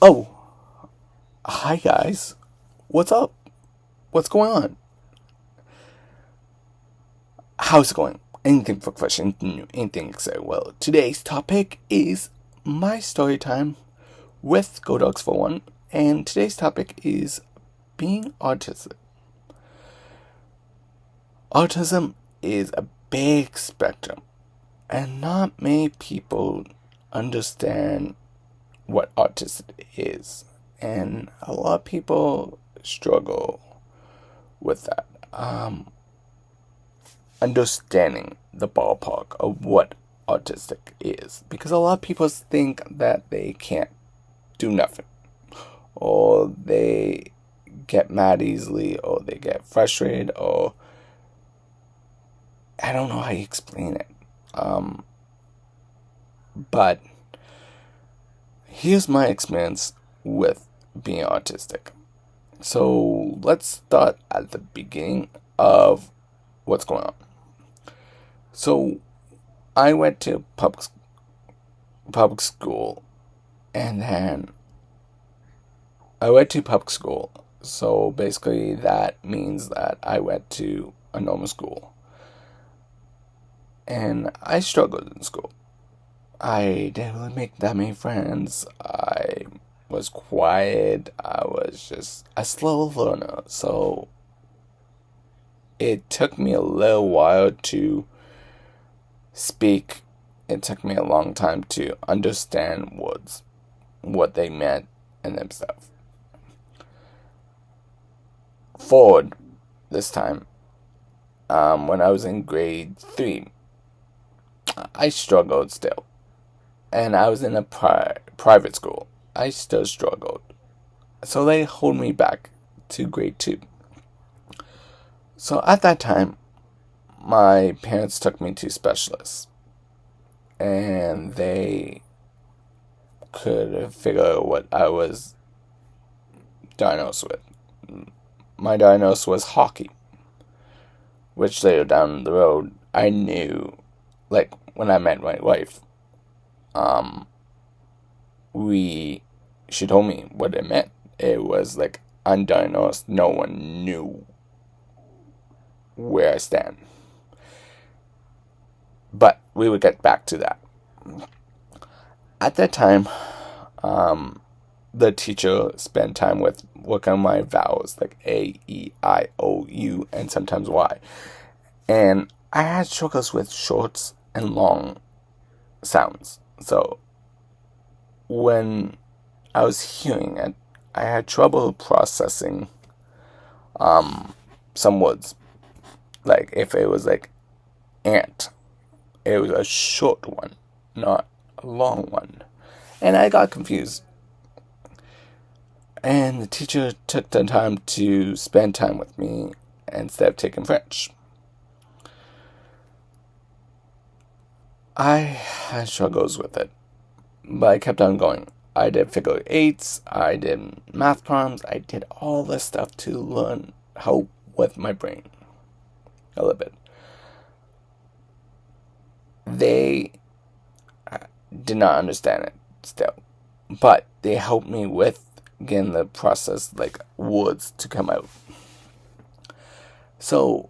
Oh, hi guys. What's up? What's going on? How's it going? Anything for question, anything new, anything exciting? Well, today's topic is my story time with Go Dogs for One, and today's topic is being autistic. Autism is a big spectrum, and not many people understand what autistic is, and a lot of people struggle with that. Understanding the ballpark of what autistic is, because a lot of people think that they can't do nothing, or they get mad easily, or they get frustrated, or I don't know how you explain it. But here's my experience with being autistic. So let's start at the beginning of what's going on. So I went to public school, and then I went to public school. So basically, that means that I went to a normal school, and I struggled in school. I didn't really make that many friends. I was quiet. I was just a slow learner. So it took me a little while to speak. It took me a long time to understand words, what they meant in themselves. Forward this time, when I was in grade 3, I struggled still. And I was in a private school. I still struggled. So they hold me back to grade 2. So at that time, my parents took me to specialists, and they could figure out what I was diagnosed with. My diagnosis was hockey, which later down the road I knew, like when I met my wife, she told me what it meant. It was like undiagnosed. No one knew where I stand. But we would get back to that. At that time, the teacher spent time with working on my vowels, like A, E, I, O, U, and sometimes Y. And I had struggles with short and long sounds. So when I was hearing it, I had trouble processing some words. Like if it was like ant, it was a short one, not a long one. And I got confused. And the teacher took the time to spend time with me instead of taking French. I had struggles with it, but I kept on going. I did figure eights, I did math problems, I did all this stuff to learn how with my brain a little bit. They did not understand it still, but they helped me with getting the process, like words to come out. So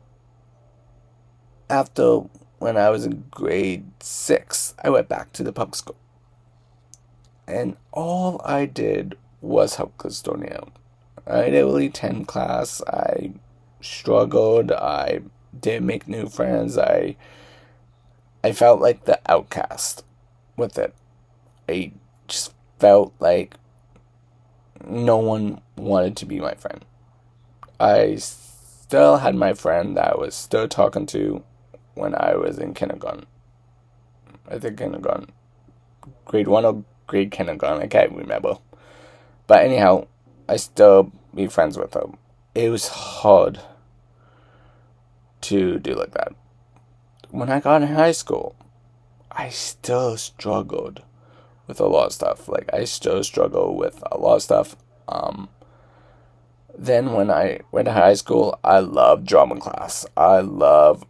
after, when I was in grade 6, I went back to the public school, and all I did was help custodian out. I didn't really attend class. I struggled. I didn't make new friends. I felt like the outcast with it. I just felt like no one wanted to be my friend. I still had my friend that I was still talking to when I was in kindergarten. I think kindergarten. Grade 1 or grade kindergarten, I can't remember. But anyhow, I still be friends with her. It was hard to do like that. When I got in high school, I still struggled with a lot of stuff. Like, I still struggle with a lot of stuff. Then when I went to high school, I loved drama class. I love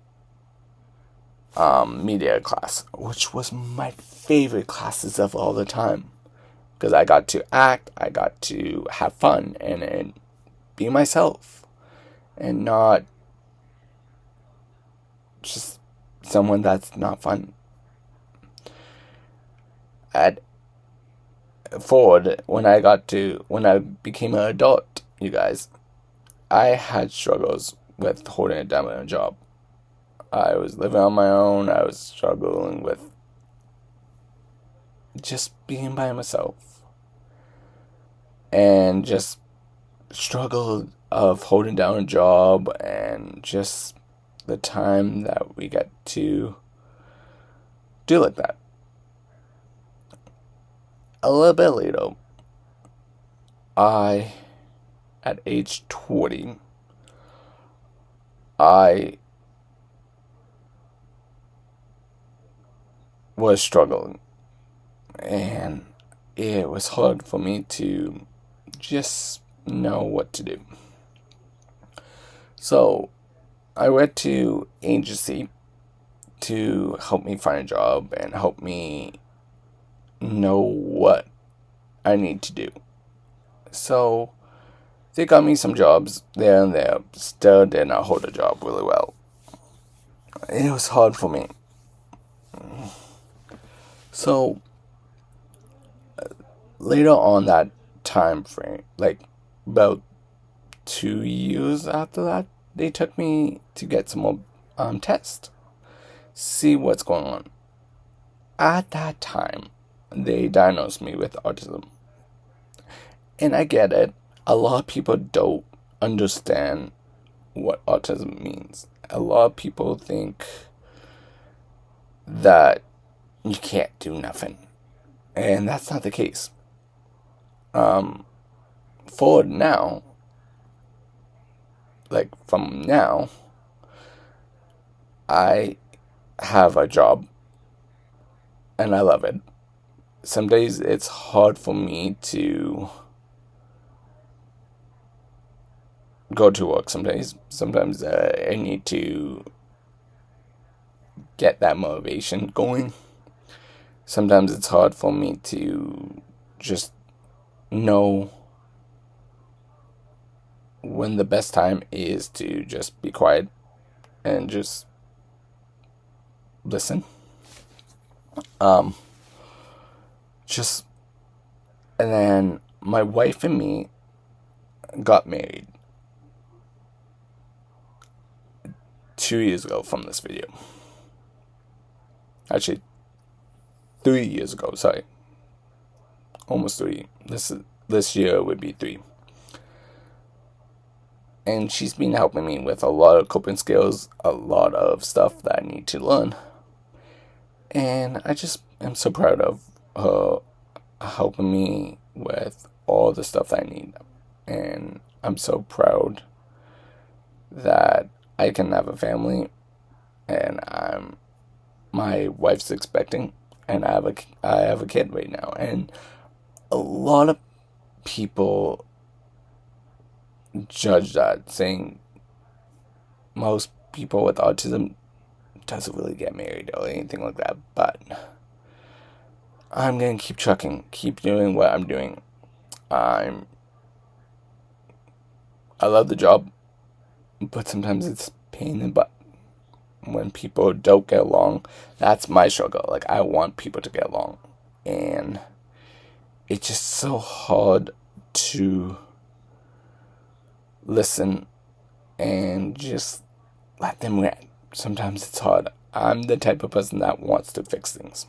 media class, which was my favorite classes of all the time. because I got to act, I got to have fun and be myself and not just someone that's not fun. At Ford, when I became an adult, you guys, I had struggles with holding it down in a job. I was living on my own. I was struggling with just being by myself and just struggle of holding down a job and just the time that we get to do like that. A little bit later, at age 20, I was struggling, and it was hard for me to just know what to do. So I went to agency to help me find a job and help me know what I need to do. So they got me some jobs there and there. Still did not hold a job really well. It was hard for me. So later on that time frame, like about 2 years after that, they took me to get some more tests, see what's going on. At that time, they diagnosed me with autism. And I get it. A lot of people don't understand what autism means. A lot of people think that you can't do nothing. And that's not the case. For now, like from now, I have a job and I love it. Some days it's hard for me to go to work some days. Sometimes I need to get that motivation going. Sometimes it's hard for me to just know when the best time is to just be quiet and just listen. Just and then my wife and me got married 2 years ago from this video. Actually, 3 years ago. Sorry, almost 3. This year would be 3. And she's been helping me with a lot of coping skills, a lot of stuff that I need to learn. And I just am so proud of her helping me with all the stuff that I need. And I'm so proud that I can have a family, and my wife's expecting, and I have a kid right now. And a lot of people judge that, saying most people with autism doesn't really get married or anything like that. But I'm gonna keep trucking, keep doing what I'm doing. I love the job, but sometimes it's pain in the butt when people don't get along. That's my struggle. Like, I want people to get along, and it's just so hard to listen and just let them rant. Sometimes it's hard. I'm the type of person that wants to fix things,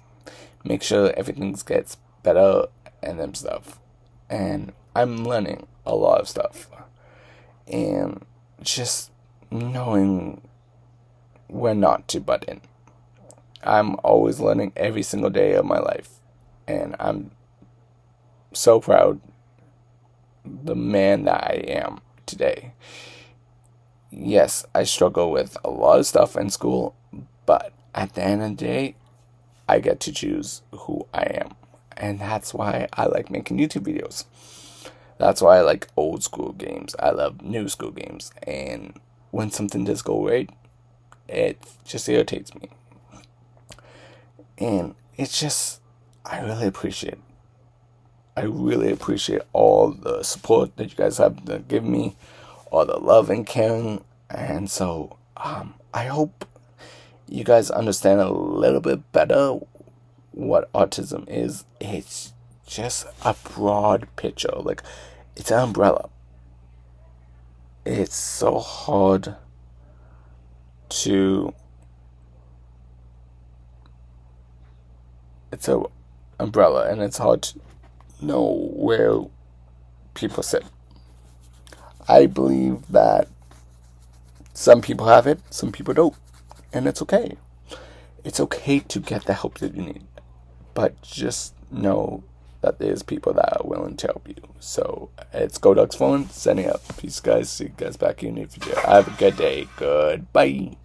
make sure everything gets better and them stuff. And I'm learning a lot of stuff, and just knowing when not to butt in. I'm always learning every single day of my life, and I'm so proud the man that I am today. Yes, I struggle with a lot of stuff in school, but at the end of the day, I get to choose who I am. And that's why I like making YouTube videos. That's why I like old school games. I love new school games. And when something does go right, it just irritates me. And it's just, I really appreciate I really appreciate all the support that you guys have given me, all the love and caring. And so, I hope you guys understand a little bit better what autism is. It's just a broad picture. Like, it's an umbrella. It's so hard to. It's a umbrella, and it's hard to know where people sit. I believe that some people have it, some people don't, and it's okay. It's okay to get the help that you need, but just know that there's people that are willing to help you. So it's Go Ducks Phone, sending out. Peace, guys. See you guys back in the future. Have a good day. Goodbye.